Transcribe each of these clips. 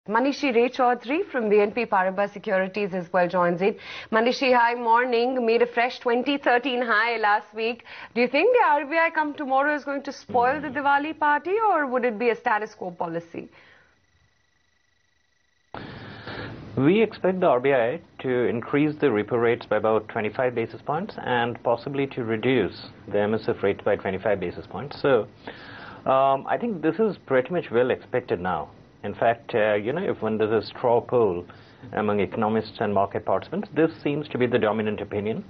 Manishi Raychaudhuri from BNP Paribas Securities as well joins in. Manishi, hi, morning. Made a fresh 2013 high last week. Do you think the RBI come tomorrow is going to spoil the Diwali party, or would it be a status quo policy? We expect the RBI to increase the repo rates by about 25 basis points and possibly to reduce the MSF rate by 25 basis points. So I think this is pretty much well expected now. In fact, if one does a straw poll among economists and market participants, this seems to be the dominant opinion.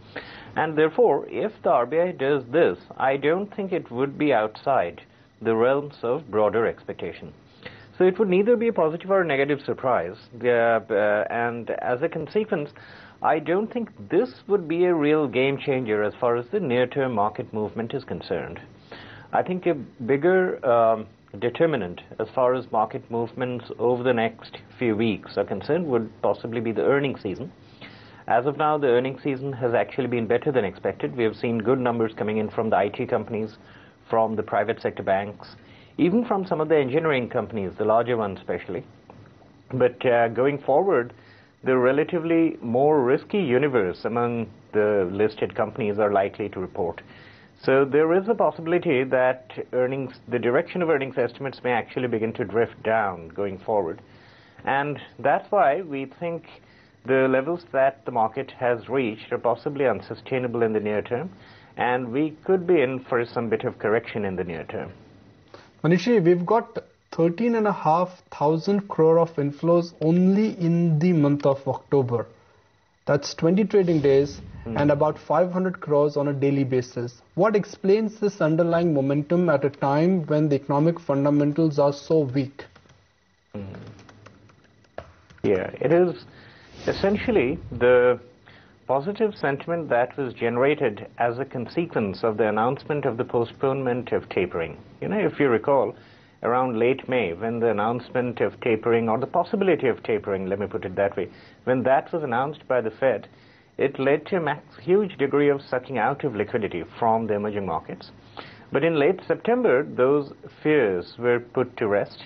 And therefore, if the RBI does this, I don't think it would be outside the realms of broader expectation. So it would neither be a positive or a negative surprise. And as a consequence, I don't think this would be a real game changer as far as the near-term market movement is concerned. I think a bigger determinant as far as market movements over the next few weeks are concerned would possibly be the earnings season. As of now, the earnings season has actually been better than expected. We have seen good numbers coming in from the IT companies, from the private sector banks, even from some of the engineering companies, the larger ones especially. But going forward, the relatively more risky universe among the listed companies are likely to report. So there is a possibility that the direction of earnings estimates may actually begin to drift down going forward. And that's why we think the levels that the market has reached are possibly unsustainable in the near term, and we could be in for some bit of correction in the near term. Manishi, we've got 13,500 crore of inflows only in the month of October. That's 20 trading days and about 500 crores on a daily basis. What explains this underlying momentum at a time when the economic fundamentals are so weak? Yeah, it is essentially the positive sentiment that was generated as a consequence of the announcement of the postponement of tapering. If you recall, around late May, when the announcement of tapering, or the possibility of tapering, let me put it that way, when that was announced by the Fed, it led to a huge degree of sucking out of liquidity from the emerging markets. But in late September, those fears were put to rest.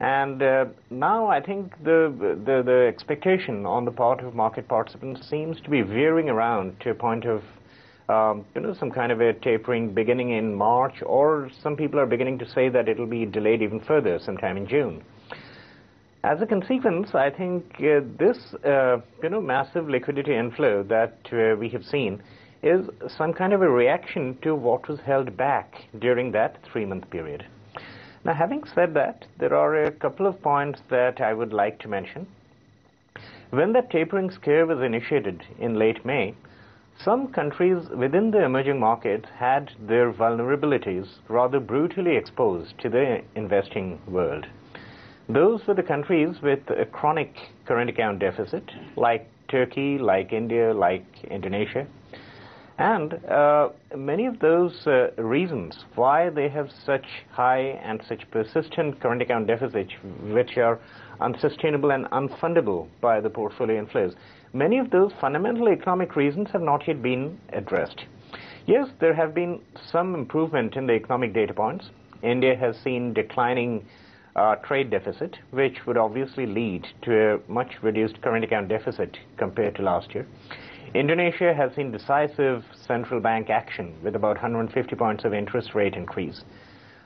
And now I think the expectation on the part of market participants seems to be veering around to a point of some kind of a tapering beginning in March, or some people are beginning to say that it'll be delayed even further sometime in June. As a consequence, I think this massive liquidity inflow that we have seen is some kind of a reaction to what was held back during that 3-month period. Now, having said that, there are a couple of points that I would like to mention. When that tapering scare was initiated in late May, some countries within the emerging markets had their vulnerabilities rather brutally exposed to the investing world. Those were the countries with a chronic current account deficit, like Turkey, like India, like Indonesia. And many of those reasons why they have such high and such persistent current account deficits, which are unsustainable and unfundable by the portfolio inflows, many of those fundamental economic reasons have not yet been addressed. Yes, there have been some improvement in the economic data points. India has seen declining trade deficit, which would obviously lead to a much reduced current account deficit compared to last year. Indonesia has seen decisive central bank action with about 150 points of interest rate increase.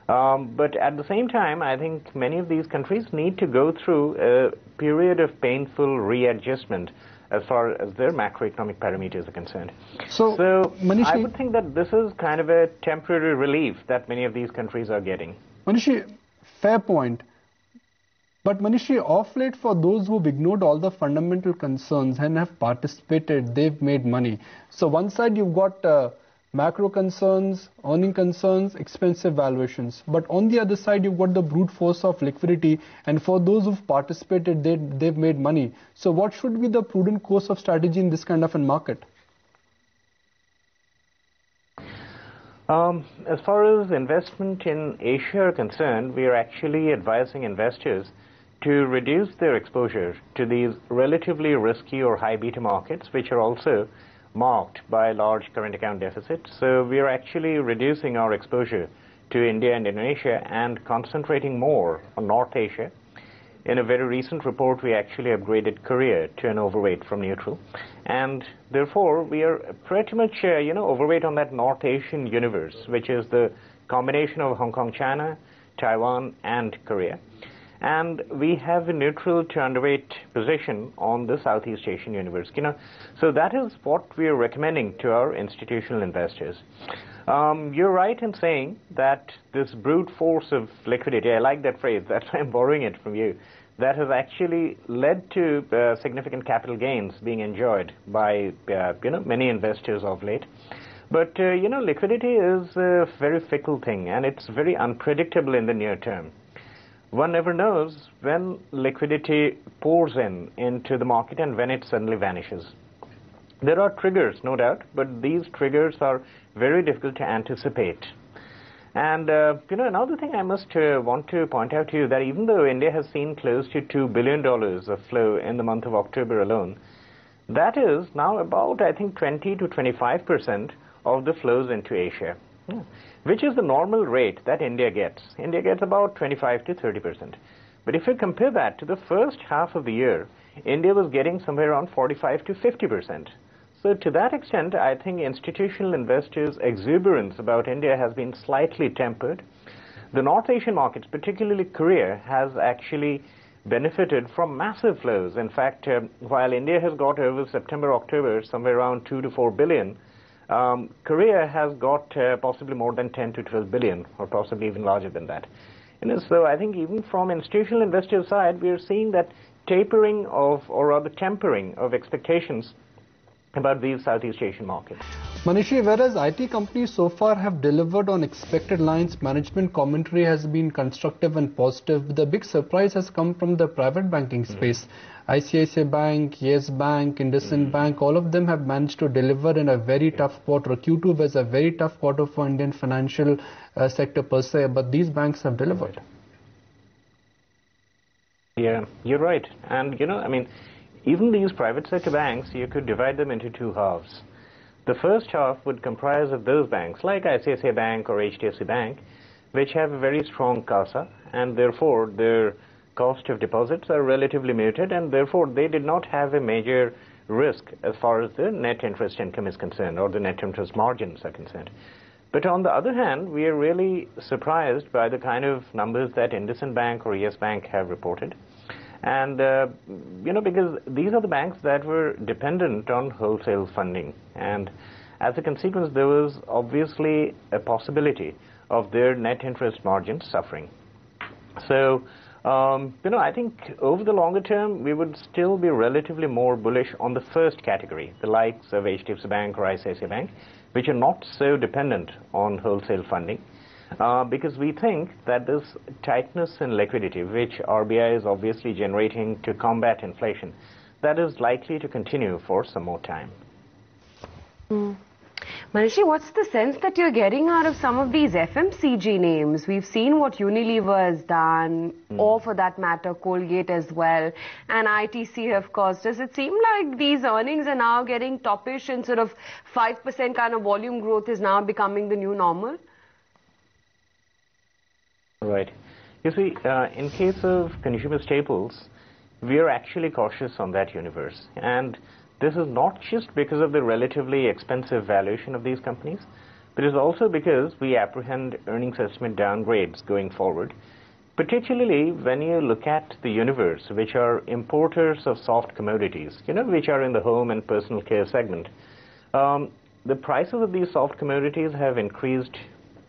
But at the same time, I think many of these countries need to go through a period of painful readjustment as far as their macroeconomic parameters are concerned. So Manishi, I would think that this is kind of a temporary relief that many of these countries are getting. Manishi, fair point. But Manishi, off late, for those who've ignored all the fundamental concerns and have participated, they've made money. So one side you've got macro concerns, earning concerns, expensive valuations. But on the other side, you've got the brute force of liquidity. And for those who've participated, they've made money. So what should be the prudent course of strategy in this kind of a market? As far as investment in Asia are concerned, we are actually advising investors to reduce their exposure to these relatively risky or high beta markets, which are also marked by large current account deficits. So we are actually reducing our exposure to India and Indonesia and concentrating more on North Asia. In a very recent report, we actually upgraded Korea to an overweight from neutral. And therefore, we are pretty much, overweight on that North Asian universe, which is the combination of Hong Kong, China, Taiwan, and Korea. And we have a neutral to underweight position on the Southeast Asian universe. So that is what we are recommending to our institutional investors. You're right in saying that this brute force of liquidity, I like that phrase, that's why I'm borrowing it from you, that has actually led to significant capital gains being enjoyed by many investors of late. But liquidity is a very fickle thing, and it's very unpredictable in the near term. One never knows when liquidity pours into the market and when it suddenly vanishes. There are triggers, no doubt, but these triggers are very difficult to anticipate. And, another thing I must want to point out to you that even though India has seen close to $2 billion of flow in the month of October alone, that is now about, I think, 20 to 25% of the flows into Asia, which is the normal rate that India gets. India gets about 25 to 30%. But if you compare that to the first half of the year, India was getting somewhere around 45 to 50%. So to that extent, I think institutional investors' exuberance about India has been slightly tempered. The North Asian markets, particularly Korea, has actually benefited from massive flows. In fact, while India has got over September, October, somewhere around 2 to 4 billion, Korea has got possibly more than 10 to 12 billion, or possibly even larger than that. So I think even from institutional investors' side, we are seeing that tapering of, or rather tempering of expectations about these Southeast Asian markets. Manishi, whereas IT companies so far have delivered on expected lines, management commentary has been constructive and positive. The big surprise has come from the private banking space. ICICI Bank, Yes Bank, IndusInd Bank, all of them have managed to deliver in a very tough quarter. Q2 was a very tough quarter for Indian financial sector per se, but these banks have delivered. Yeah, you're right. And, even these private sector banks, you could divide them into two halves. The first half would comprise of those banks, like ICICI Bank or HDFC Bank, which have a very strong CASA, and therefore their cost of deposits are relatively muted, and therefore they did not have a major risk as far as the net interest income is concerned, or the net interest margins are concerned. But on the other hand, we are really surprised by the kind of numbers that IndusInd Bank or Yes Bank have reported. And, because these are the banks that were dependent on wholesale funding. And as a consequence, there was obviously a possibility of their net interest margins suffering. So, I think over the longer term, we would still be relatively more bullish on the first category, the likes of HDFC Bank or ICICI Bank, which are not so dependent on wholesale funding. Because we think that this tightness in liquidity, which RBI is obviously generating to combat inflation, that is likely to continue for some more time. Manishi, what's the sense that you're getting out of some of these FMCG names? We've seen what Unilever has done, or for that matter, Colgate as well, and ITC, of course. Does it seem like these earnings are now getting toppish and sort of 5% kind of volume growth is now becoming the new normal? Right. You see, in case of consumer staples, we are actually cautious on that universe. And this is not just because of the relatively expensive valuation of these companies, but it's also because we apprehend earnings estimate downgrades going forward, particularly when you look at the universe, which are importers of soft commodities, which are in the home and personal care segment. The prices of these soft commodities have increased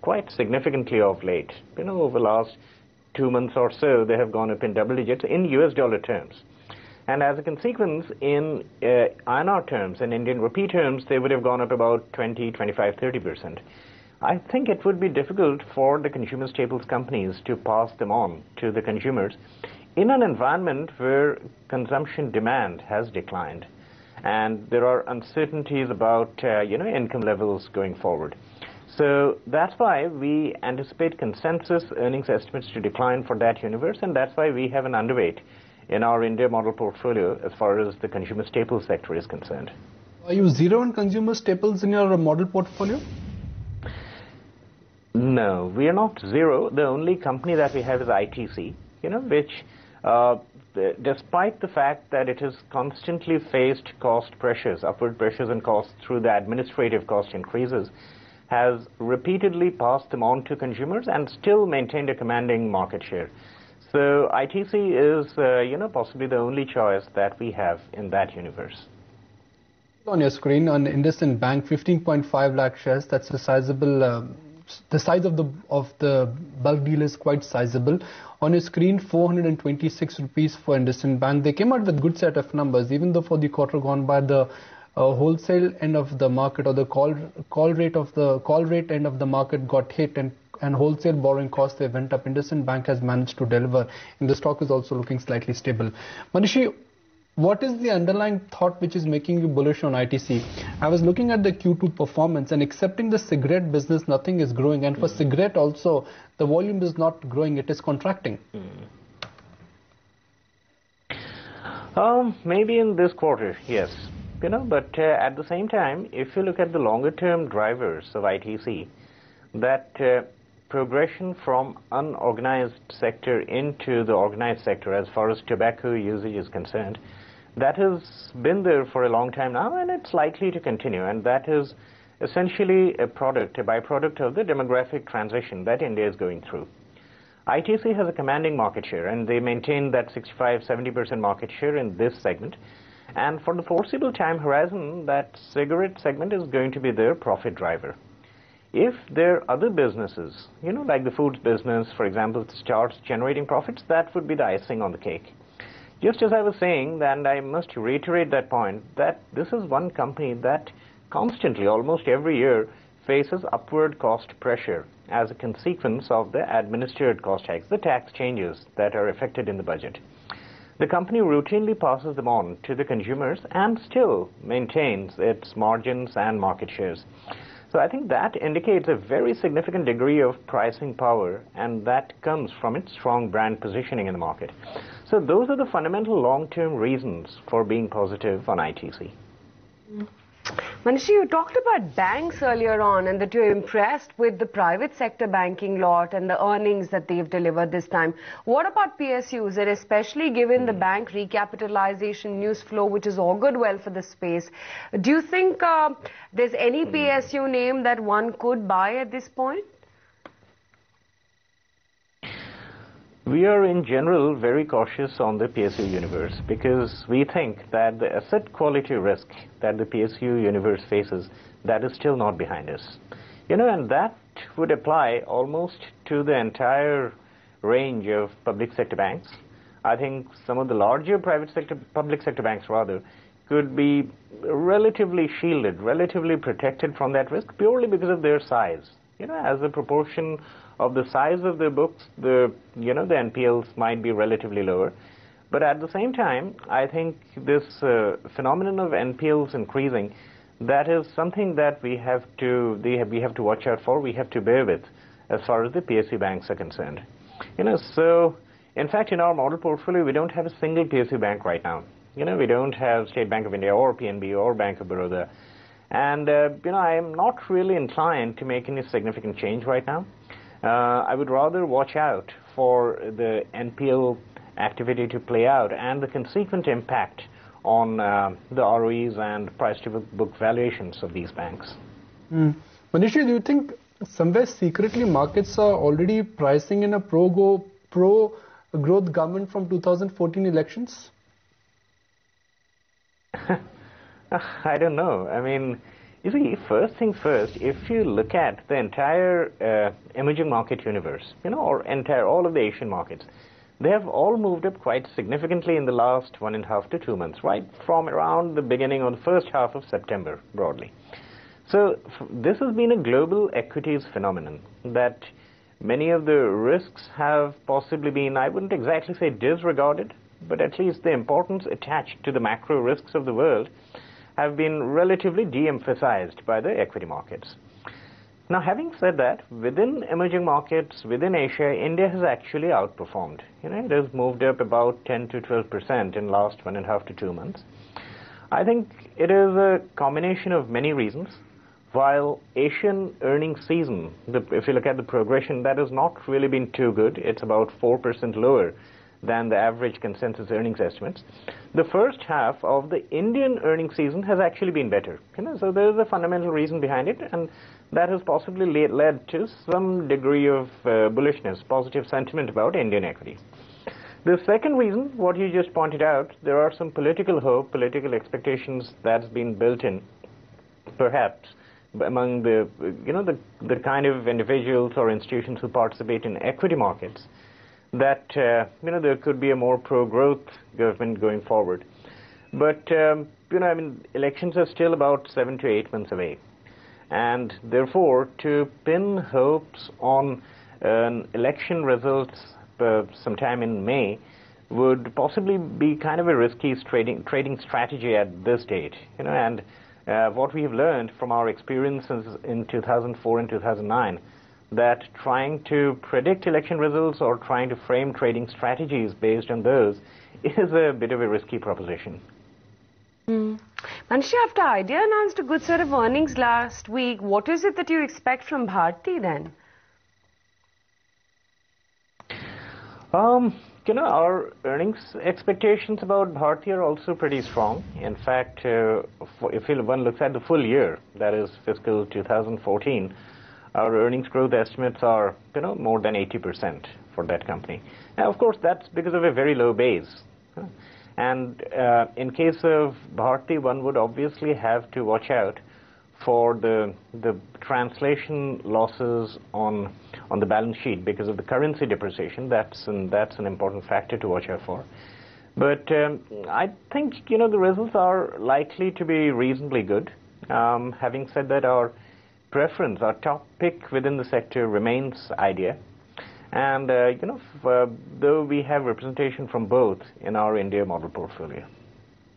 quite significantly of late. Over the last 2 months or so, they have gone up in double digits in US dollar terms. And as a consequence, in INR terms, in Indian rupee terms, they would have gone up about 20, 25, 30%. I think it would be difficult for the consumer staples companies to pass them on to the consumers in an environment where consumption demand has declined. And there are uncertainties about, income levels going forward. So that's why we anticipate consensus earnings estimates to decline for that universe, and that's why we have an underweight in our India model portfolio as far as the consumer staples sector is concerned. Are you zero on consumer staples in your model portfolio? No, we are not zero. The only company that we have is ITC, which despite the fact that it has constantly faced cost pressures, upward pressures and costs through the administrative cost increases, has repeatedly passed them on to consumers and still maintained a commanding market share. So ITC is, possibly the only choice that we have in that universe. On your screen, on IndusInd Bank, 15.5 lakh shares. That's a sizable. The size of the bulk deal is quite sizable. On your screen, 426 rupees for IndusInd Bank. They came out with a good set of numbers, even though for the quarter gone by, the wholesale end of the market, or the call rate end of the market got hit, and wholesale borrowing costs, they went up. IndusInd Bank has managed to deliver, and the stock is also looking slightly stable. Manishi, what is the underlying thought which is making you bullish on ITC? I was looking at the Q2 performance, and excepting the cigarette business, nothing is growing. And for cigarette also, the volume is not growing, it is contracting. Maybe in this quarter, yes. But at the same time, if you look at the longer-term drivers of ITC, that progression from unorganized sector into the organized sector as far as tobacco usage is concerned, that has been there for a long time now, and it's likely to continue. And that is essentially a byproduct of the demographic transition that India is going through. ITC has a commanding market share, and they maintain that 65-70% market share in this segment. And for the foreseeable time horizon, that cigarette segment is going to be their profit driver. If there are other businesses, like the foods business, for example, starts generating profits, that would be the icing on the cake. Just as I was saying, and I must reiterate that point, that this is one company that constantly, almost every year, faces upward cost pressure as a consequence of the administered cost hikes, the tax changes that are affected in the budget. The company routinely passes them on to the consumers and still maintains its margins and market shares. So I think that indicates a very significant degree of pricing power, and that comes from its strong brand positioning in the market. So those are the fundamental long-term reasons for being positive on ITC. Manishi, you talked about banks earlier on, and that you're impressed with the private sector banking lot and the earnings that they've delivered this time. What about PSUs, and especially given the bank recapitalization news flow, which has augured well for the space? Do you think there's any PSU name that one could buy at this point? We are in general very cautious on the PSU universe because we think that the asset quality risk that the PSU universe faces, that is still not behind us. And that would apply almost to the entire range of public sector banks. I think some of the larger public sector banks rather, could be relatively shielded, relatively protected from that risk purely because of their size. As a proportion of the size of their books, the NPLs might be relatively lower. But at the same time, I think this phenomenon of NPLs increasing, that is something that we have to watch out for, we have to bear with as far as the PSU banks are concerned. So in fact, in our model portfolio, we don't have a single PSU bank right now. We don't have State Bank of India or PNB or Bank of Baroda. And, I am not really inclined to make any significant change right now. I would rather watch out for the NPL activity to play out and the consequent impact on the ROEs and price-to-book valuations of these banks. Manishi, do you think somewhere secretly markets are already pricing in a pro-growth government from 2014 elections? I don't know. I mean, you see, first things first, if you look at the entire emerging market universe, or all of the Asian markets, they have all moved up quite significantly in the last 1.5 to 2 months, right from around the beginning of the first half of September, broadly. So this has been a global equities phenomenon that many of the risks have possibly been, I wouldn't exactly say disregarded, but at least the importance attached to the macro risks of the world have been relatively de-emphasized by the equity markets. Now, having said that, within emerging markets, within Asia, India has actually outperformed. It has moved up about 10 to 12% in the last 1.5 to 2 months. I think it is a combination of many reasons. While Asian earnings season, if you look at the progression, that has not really been too good. It's about 4% lower than the average consensus earnings estimates. The first half of the Indian earnings season has actually been better. So there is a fundamental reason behind it, and that has possibly led to some degree of bullishness, positive sentiment about Indian equities. The second reason, what you just pointed out, there are some political hope, political expectations that's been built in, perhaps, among the kind of individuals or institutions who participate in equity markets, that there could be a more pro-growth government going forward. But elections are still about 7 to 8 months away, and therefore to pin hopes on election results sometime in May would possibly be kind of a risky trading strategy at this stage. And what we have learned from our experiences in 2004 and 2009, that trying to predict election results or trying to frame trading strategies based on those is a bit of a risky proposition. Manishi, after Idea announced a good set of earnings last week, what is it that you expect from Bharti then? Our earnings expectations about Bharti are also pretty strong. In fact, if one looks at the full year, that is fiscal 2014, our earnings growth estimates are, more than 80% for that company. Now, of course, that's because of a very low base. And in case of Bharti, one would obviously have to watch out for the translation losses on the balance sheet because of the currency depreciation. That's an important factor to watch out for. But I think, the results are likely to be reasonably good. Having said that, our preference, our top pick within the sector remains Idea. And, though we have representation from both in our India model portfolio.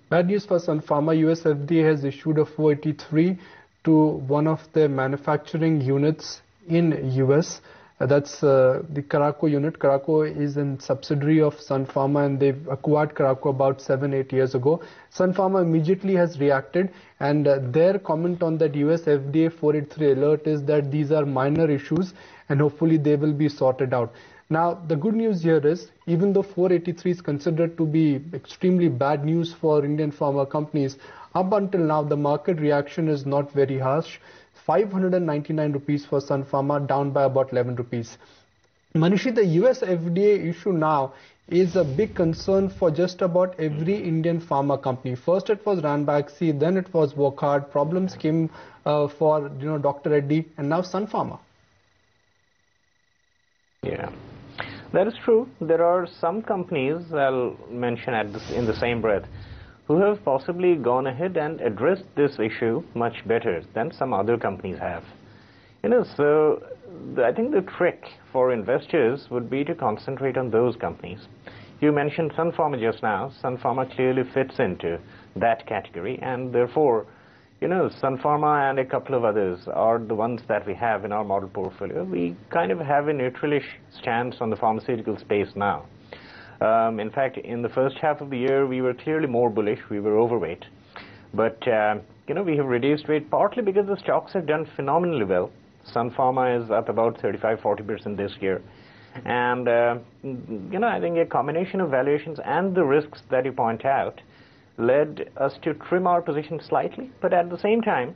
Bad news for Sun Pharma. US FDA has issued a 483 to one of their manufacturing units in US. That's the Caraco unit. Caraco is a subsidiary of Sun Pharma, and they've acquired Caraco about 7-8 years ago. Sun Pharma immediately has reacted, and their comment on that US FDA 483 alert is that these are minor issues and hopefully they will be sorted out. Now, the good news here is, even though 483 is considered to be extremely bad news for Indian pharma companies, up until now the market reaction is not very harsh. 599 rupees for Sun Pharma, down by about 11 rupees. Manishi, the US FDA issue now is a big concern for just about every Indian pharma company. First it was Ranbaxy, then it was Wockhardt. Problems came for Dr. Reddy, and now Sun Pharma. Yeah, that is true. There are some companies, I'll mention in the same breath, who have possibly gone ahead and addressed this issue much better than some other companies have. So I think the trick for investors would be to concentrate on those companies. You mentioned Sun Pharma just now. Sun Pharma clearly fits into that category, and therefore, Sun Pharma and a couple of others are the ones that we have in our model portfolio. We kind of have a neutralish stance on the pharmaceutical space now. In fact, in the first half of the year, we were clearly more bullish. We were overweight. But, we have reduced weight partly because the stocks have done phenomenally well. Sun Pharma is up about 35-40% this year. And, I think a combination of valuations and the risks that you point out led us to trim our position slightly. But at the same time,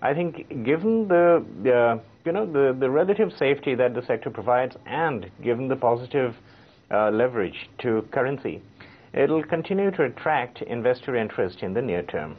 I think given the relative safety that the sector provides, and given the positive leverage to currency, it'll continue to attract investor interest in the near term.